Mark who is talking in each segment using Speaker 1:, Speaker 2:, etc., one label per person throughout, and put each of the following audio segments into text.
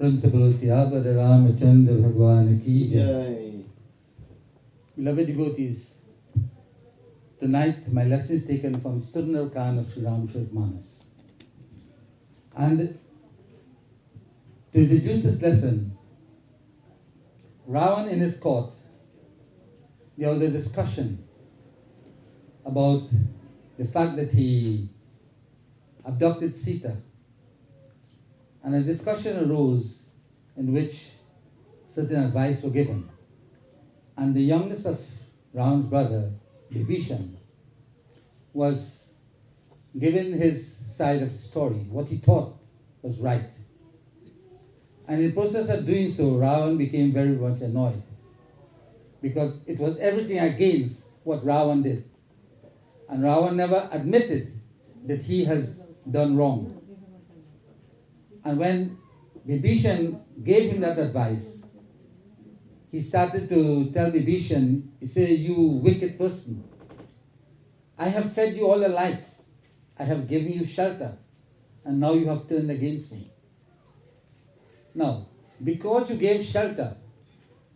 Speaker 1: Principal Siyavad Ramachandra Bhagwan Ki Jai. Beloved devotees, tonight my lesson is taken from Sundar Kaand of Sri Manas. And to introduce this lesson, Ravan in his court, there was a discussion about the fact that he abducted Sita. And a discussion arose in which certain advice were given. And the youngest of Ravan's brother, Vibhishan, was given his side of the story, what he thought was right. And in the process of doing so, Ravan became very much annoyed because it was everything against what Ravan did. And Ravan never admitted that he has done wrong. And when Vibhishan gave him that advice, he started to tell Vibhishan, he said, "You wicked person, I have fed you all your life. I have given you shelter, and now you have turned against me. Now, because you gave shelter,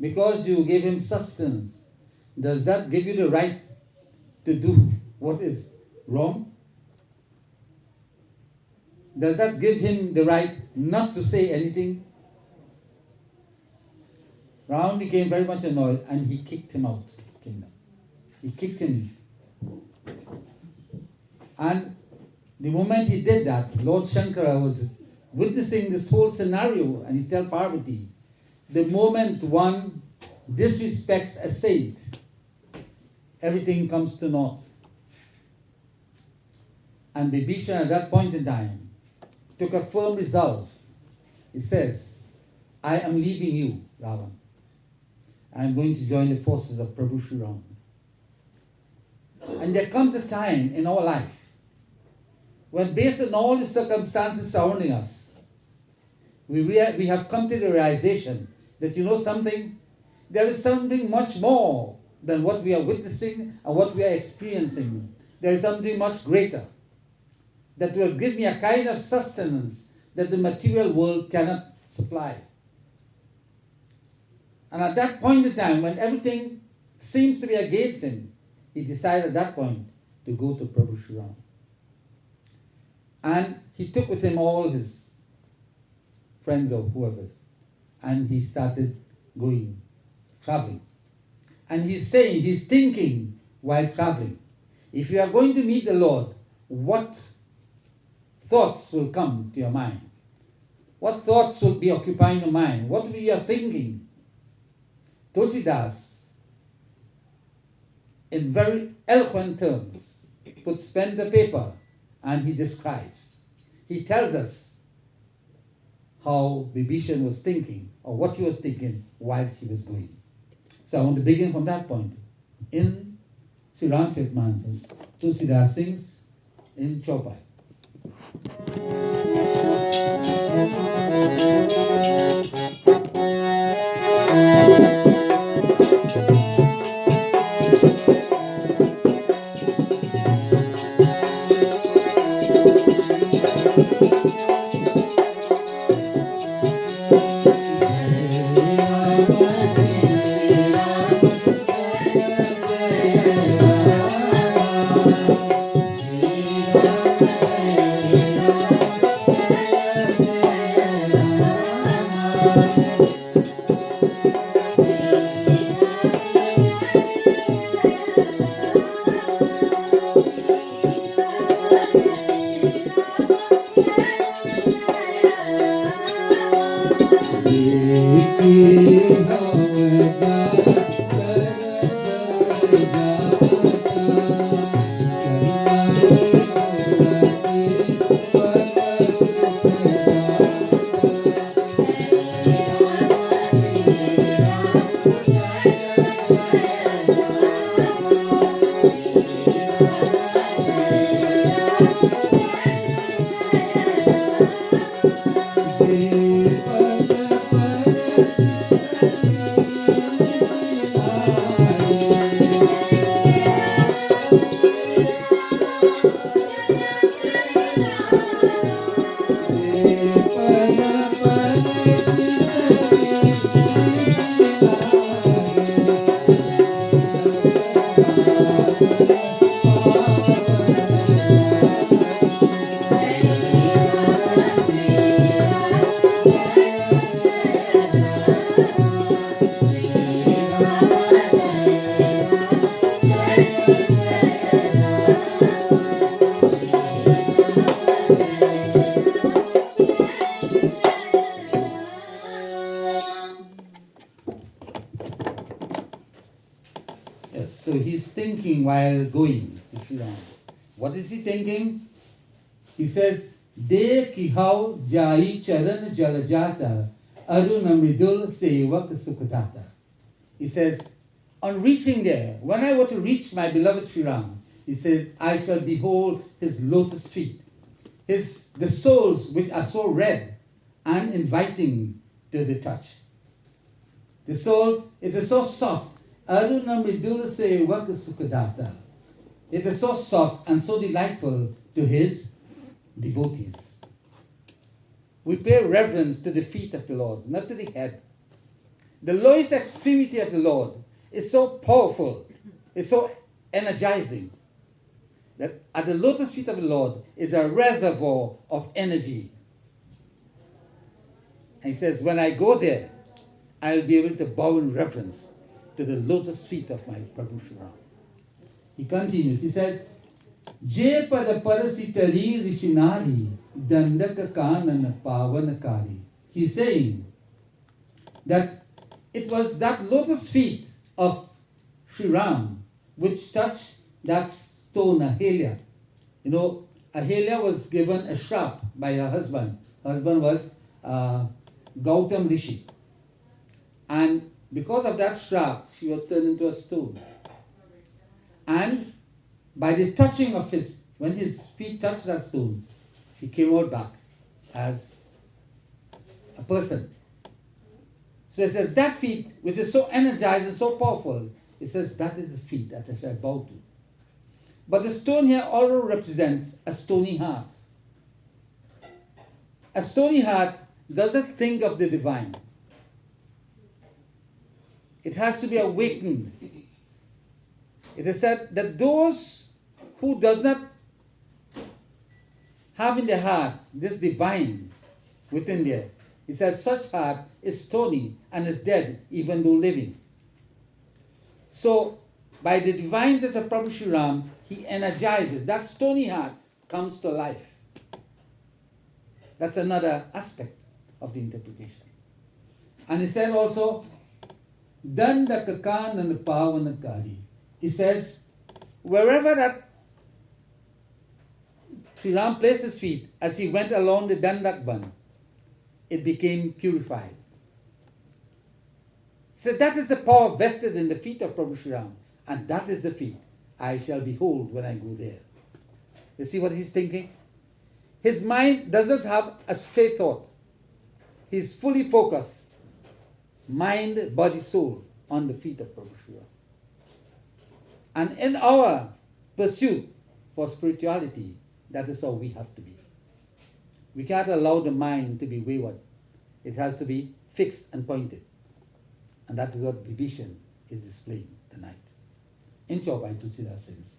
Speaker 1: because you gave him sustenance, does that give you the right to do what is wrong? Does that give him the right not to say anything?" Ravan became very much annoyed and he kicked him out of the kingdom. He kicked him. And the moment he did that, Lord Shankara was witnessing this whole scenario, and he told Parvati, the moment one disrespects a saint, everything comes to naught. And Vibhishan at that point in time took a firm resolve. He says, "I am leaving you, Ravan. I am going to join the forces of Prabhu Sri Ram." And there comes a time in our life when, based on all the circumstances surrounding us, we have come to the realization that, you know something, there is something much more than what we are witnessing and what we are experiencing. There is something much greater that will give me a kind of sustenance that the material world cannot supply. And at that point in time, when everything seems to be against him, he decided at that point to go to Prabhu Sri Ram. And he took with him all his friends or whoever, and he started going, traveling. And he's saying, he's thinking while traveling, if you are going to meet the Lord, what thoughts will come to your mind? What thoughts will be occupying your mind? What will be your thinking? Tulsidas, in very eloquent terms, puts pen to paper and he describes. He tells us how Vibhishan was thinking, or what he was thinking whilst he was going. So I want to begin from that point. In Sri Ramcharitmanas, Tulsidas sings in Chaupai. thinking while going to Sri Ram? What is he thinking? He says, De kihau jai charan jalajata arunamridul sevak sukadata. He says, on reaching there, when I were to reach my beloved Sri Ram, he says, I shall behold his lotus feet, the soles which are so red and inviting to the touch. The soles, it is so soft. Arunamridul sevak sukadata. It is so soft and so delightful to his devotees. We pay reverence to the feet of the Lord, not to the head. The lowest extremity of the Lord is so powerful, is so energizing, that at the lotus feet of the Lord is a reservoir of energy. And he says, when I go there, I will be able to bow in reverence to the lotus feet of my Prabhu Shri Ram. He continues, he says, Je pada parasitari rishinari dandaka kanana pavanakari. He's saying that it was that lotus feet of Sri Ram which touched that stone Ahelia. You know, Ahelia was given a shrap by her husband. Her husband was Gautam Rishi. And because of that shrap, she was turned into a stone. And by the touching of when his feet touched that stone, she came out back as a person. So it says, that feet, which is so energized and so powerful, it says, that is the feet that I shall bow to. But the stone here also represents a stony heart. A stony heart doesn't think of the divine. It has to be awakened. It is said that those who does not have in their heart this divine within there, he says such heart is stony and is dead even though living. So by the divine touch of Prabhu Shri Ram, he energizes. That stony heart comes to life. That's another aspect of the interpretation. And he said also, Dandakakan and Pavanakari. He says, wherever that Sri Ram placed his feet as he went along the Dandakban, it became purified. So that is the power vested in the feet of Prabhu Shri Ram, and that is the feet I shall behold when I go there. You see what he's thinking? His mind doesn't have a straight thought. He's fully focused, mind, body, soul, on the feet of Prabhu Shri Ram. And in our pursuit for spirituality, that is how we have to be. We can't allow the mind to be wayward. It has to be fixed and pointed. And that is what Vibhishan is displaying tonight. In short, by Tulsidas Sims.